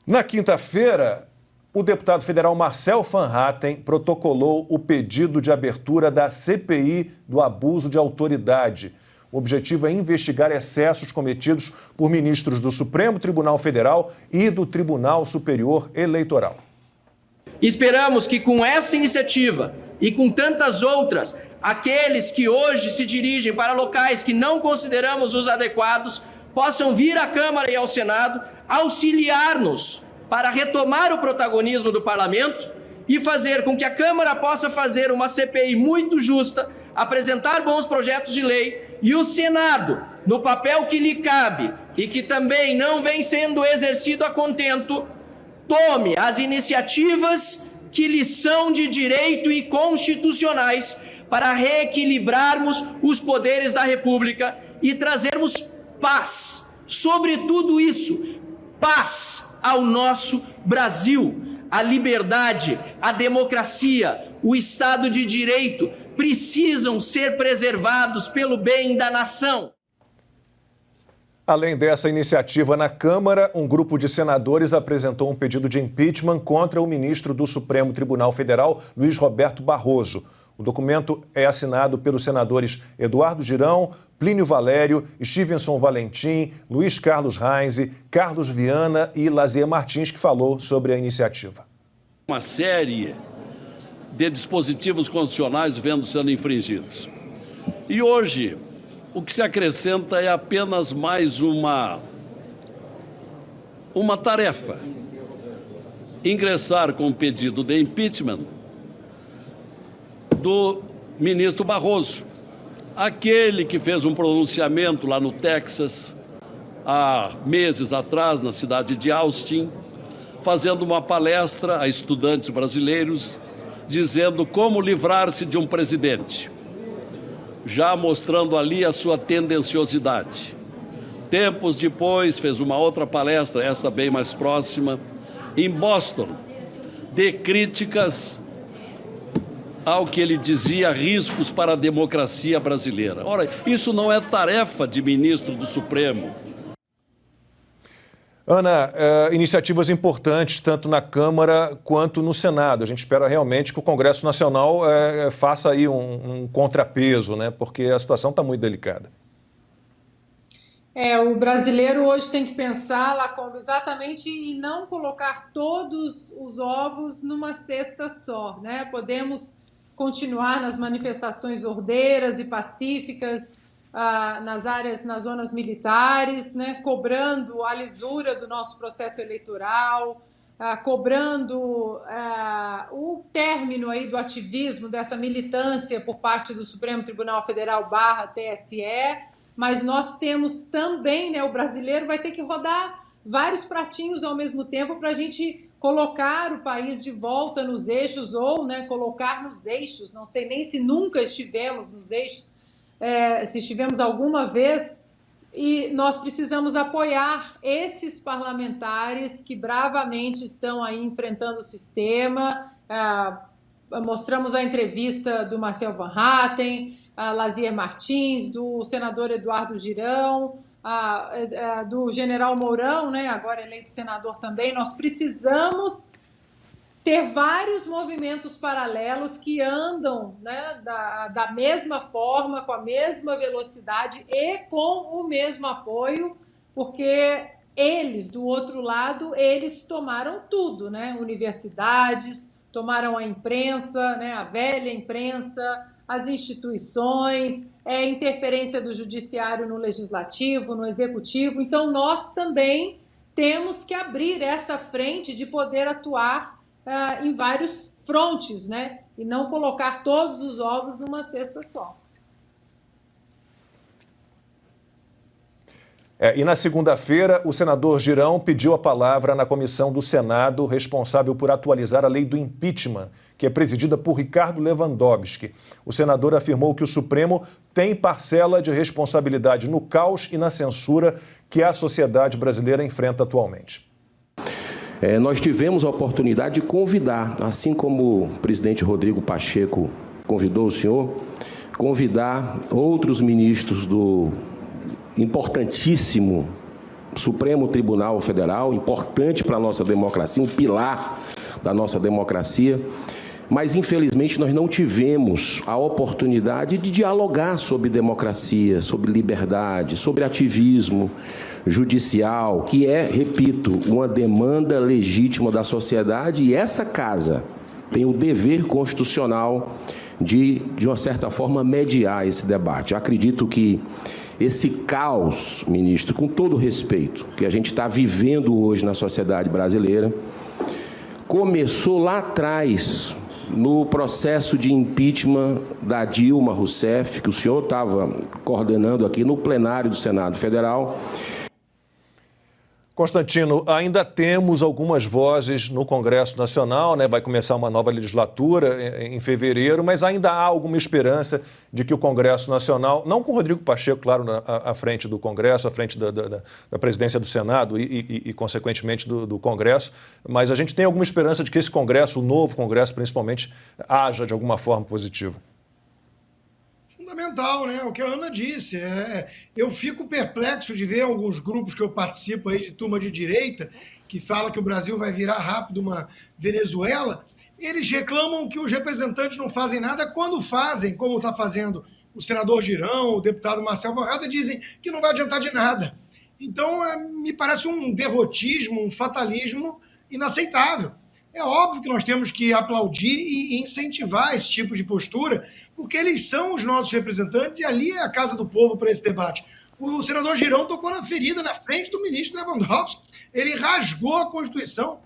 Na quinta-feira, o deputado federal Marcel Van Hatten protocolou o pedido de abertura da CPI do abuso de autoridade. O objetivo é investigar excessos cometidos por ministros do Supremo Tribunal Federal e do Tribunal Superior Eleitoral. Esperamos que com esta iniciativa e com tantas outras, aqueles que hoje se dirigem para locais que não consideramos os adequados possam vir à Câmara e ao Senado auxiliar-nos para retomar o protagonismo do Parlamento e fazer com que a Câmara possa fazer uma CPI muito justa, apresentar bons projetos de lei e o Senado, no papel que lhe cabe e que também não vem sendo exercido a contento, tome as iniciativas que lhe são de direito e constitucionais para reequilibrarmos os poderes da República e trazermos paz, sobre tudo isso, paz ao nosso Brasil. A liberdade, a democracia, o Estado de Direito precisam ser preservados pelo bem da nação. Além dessa iniciativa na Câmara, um grupo de senadores apresentou um pedido de impeachment contra o ministro do Supremo Tribunal Federal, Luiz Roberto Barroso. O documento é assinado pelos senadores Eduardo Girão, Plínio Valério, Stevenson Valentim, Luiz Carlos Reis, Carlos Viana e Lazier Martins, que falou sobre a iniciativa. Uma série de dispositivos constitucionais vendo sendo infringidos. E hoje, o que se acrescenta é apenas mais uma tarefa: ingressar com o pedido de impeachment do ministro Barroso, aquele que fez um pronunciamento lá no Texas, há meses atrás, na cidade de Austin, fazendo uma palestra a estudantes brasileiros, dizendo como livrar-se de um presidente, já mostrando ali a sua tendenciosidade. Tempos depois, fez uma outra palestra, esta bem mais próxima, em Boston, de críticas ao que ele dizia riscos para a democracia brasileira. Ora, isso não é tarefa de ministro do Supremo. Ana, iniciativas importantes tanto na Câmara quanto no Senado. A gente espera realmente que o Congresso Nacional faça aí um contrapeso, né? Porque a situação está muito delicada. O brasileiro hoje tem que pensar, Lacombe, exatamente em não colocar todos os ovos numa cesta só, né? Podemos continuar nas manifestações ordeiras e pacíficas, nas zonas militares, né, cobrando a lisura do nosso processo eleitoral, cobrando o término aí do ativismo, dessa militância por parte do Supremo Tribunal Federal / TSE, mas nós temos também, né, o brasileiro vai ter que rodar vários pratinhos ao mesmo tempo para a gente colocar o país de volta nos eixos ou, né, colocar nos eixos, não sei nem se nunca estivemos nos eixos, se estivemos alguma vez, e nós precisamos apoiar esses parlamentares que bravamente estão aí enfrentando o sistema. Mostramos a entrevista do Marcel Van Hatten, Lazier Martins, do senador Eduardo Girão, do general Mourão, né, agora eleito senador também. Nós precisamos ter vários movimentos paralelos que andam, né, da mesma forma, com a mesma velocidade e com o mesmo apoio, porque eles, do outro lado, eles tomaram tudo, né? Universidades, tomaram a imprensa, né, a velha imprensa, as instituições, interferência do judiciário no legislativo, no executivo. Então, nós também temos que abrir essa frente de poder atuar em vários frontes, né? E não colocar todos os ovos numa cesta só. E na segunda-feira, o senador Girão pediu a palavra na comissão do Senado responsável por atualizar a lei do impeachment, que é presidida por Ricardo Lewandowski. O senador afirmou que o Supremo tem parcela de responsabilidade no caos e na censura que a sociedade brasileira enfrenta atualmente. Nós tivemos a oportunidade de convidar, assim como o presidente Rodrigo Pacheco convidou o senhor, convidar outros ministros do importantíssimo Supremo Tribunal Federal, importante para a nossa democracia, um pilar da nossa democracia, mas infelizmente nós não tivemos a oportunidade de dialogar sobre democracia, sobre liberdade, sobre ativismo judicial, que é, repito, uma demanda legítima da sociedade, e essa casa tem o dever constitucional de uma certa forma, mediar esse debate. Eu acredito que esse caos, ministro, com todo o respeito, que a gente está vivendo hoje na sociedade brasileira, começou lá atrás, no processo de impeachment da Dilma Rousseff, que o senhor estava coordenando aqui no plenário do Senado Federal. Constantino, ainda temos algumas vozes no Congresso Nacional, né? Vai começar uma nova legislatura em fevereiro, mas ainda há alguma esperança de que o Congresso Nacional, não com o Rodrigo Pacheco, claro, à frente do Congresso, à frente da presidência do Senado e consequentemente, do Congresso, mas a gente tem alguma esperança de que esse Congresso, o novo Congresso principalmente, haja de alguma forma positiva? Fundamental, né? O que a Ana disse. Eu fico perplexo de ver alguns grupos que eu participo aí de turma de direita, que fala que o Brasil vai virar rápido uma Venezuela. Eles reclamam que os representantes não fazem nada. Quando fazem, como está fazendo o senador Girão, o deputado Marcel Varrada, dizem que não vai adiantar de nada. Então, me parece um derrotismo, um fatalismo inaceitável. É óbvio que nós temos que aplaudir e incentivar esse tipo de postura, porque eles são os nossos representantes e ali é a casa do povo para esse debate. O senador Girão tocou na ferida na frente do ministro Lewandowski. Ele rasgou a Constituição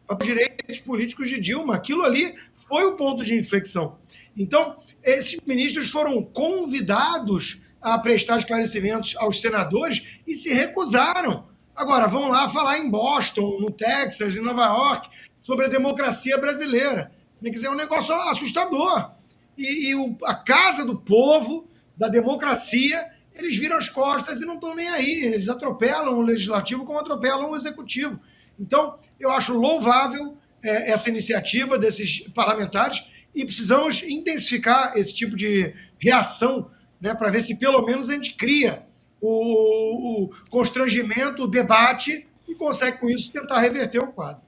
para os direitos políticos de Dilma. Aquilo ali foi o ponto de inflexão. Então, esses ministros foram convidados a prestar esclarecimentos aos senadores e se recusaram. Agora, vão lá falar em Boston, no Texas, em Nova York, sobre a democracia brasileira. Quer dizer, é um negócio assustador. E a casa do povo, da democracia, eles viram as costas e não estão nem aí. Eles atropelam o legislativo como atropelam o executivo. Então, eu acho louvável essa iniciativa desses parlamentares e precisamos intensificar esse tipo de reação, né, para ver se pelo menos a gente cria o constrangimento, o debate e consegue com isso tentar reverter o quadro.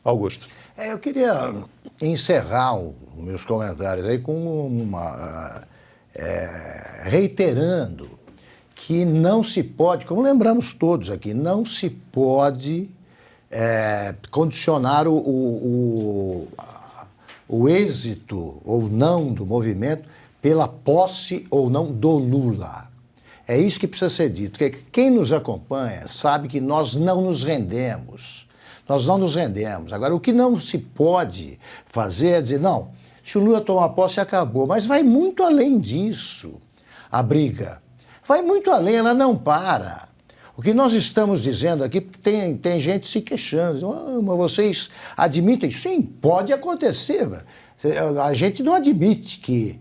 Augusto. Eu queria encerrar os meus comentários aí com reiterando que não se pode, como lembramos todos aqui, não se pode condicionar o êxito ou não do movimento pela posse ou não do Lula. É isso que precisa ser dito. Porque quem nos acompanha sabe que nós não nos rendemos. Nós não nos rendemos. Agora, o que não se pode fazer é dizer, não, se o Lula tomar posse, acabou. Mas vai muito além disso, a briga. Vai muito além, ela não para. O que nós estamos dizendo aqui, porque tem gente se queixando, mas vocês admitem? Sim, pode acontecer. A gente não admite que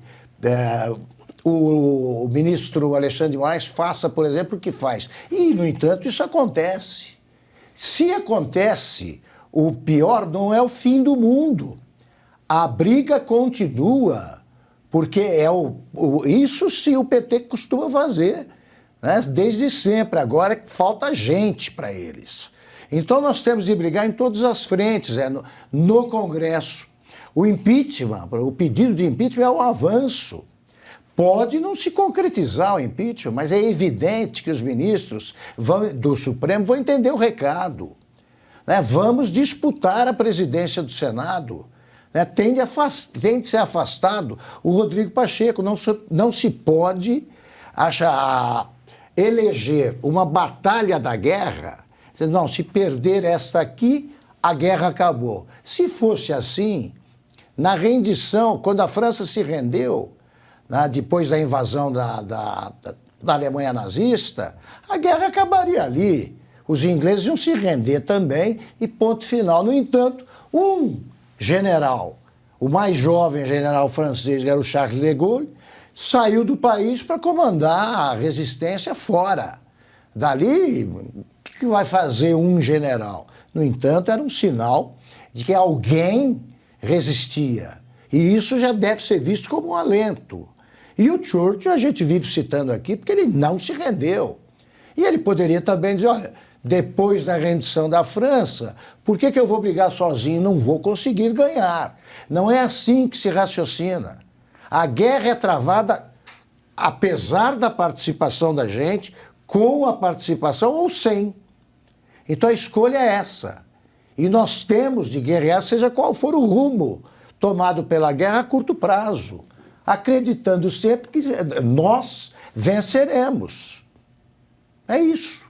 o ministro Alexandre de Moraes faça, por exemplo, o que faz. E, no entanto, isso acontece. Se acontece, o pior não é o fim do mundo. A briga continua, porque isso sim o PT costuma fazer, né? Desde sempre. Agora falta gente para eles. Então nós temos de brigar em todas as frentes, no Congresso. O impeachment, o pedido de impeachment é um avanço. Pode não se concretizar o impeachment, mas é evidente que os ministros do Supremo vão entender o recado. Né? Vamos disputar a presidência do Senado. Né? Tem de ser afastado o Rodrigo Pacheco. Não se pode eleger uma batalha da guerra. Não, se perder esta aqui, a guerra acabou. Se fosse assim, na rendição, quando a França se rendeu, depois da invasão da Alemanha nazista, a guerra acabaria ali. Os ingleses iam se render também e ponto final. No entanto, um general, o mais jovem general francês, que era o Charles de Gaulle, saiu do país para comandar a resistência fora. Dali, o que vai fazer um general? No entanto, era um sinal de que alguém resistia. E isso já deve ser visto como um alento. E o Churchill a gente vive citando aqui porque ele não se rendeu. E ele poderia também dizer, olha, depois da rendição da França, por que eu vou brigar sozinho? Não vou conseguir ganhar. Não é assim que se raciocina. A guerra é travada, apesar da participação da gente, com a participação ou sem. Então a escolha é essa. E nós temos de guerrear, seja qual for o rumo tomado pela guerra a curto prazo, acreditando sempre que nós venceremos. É isso.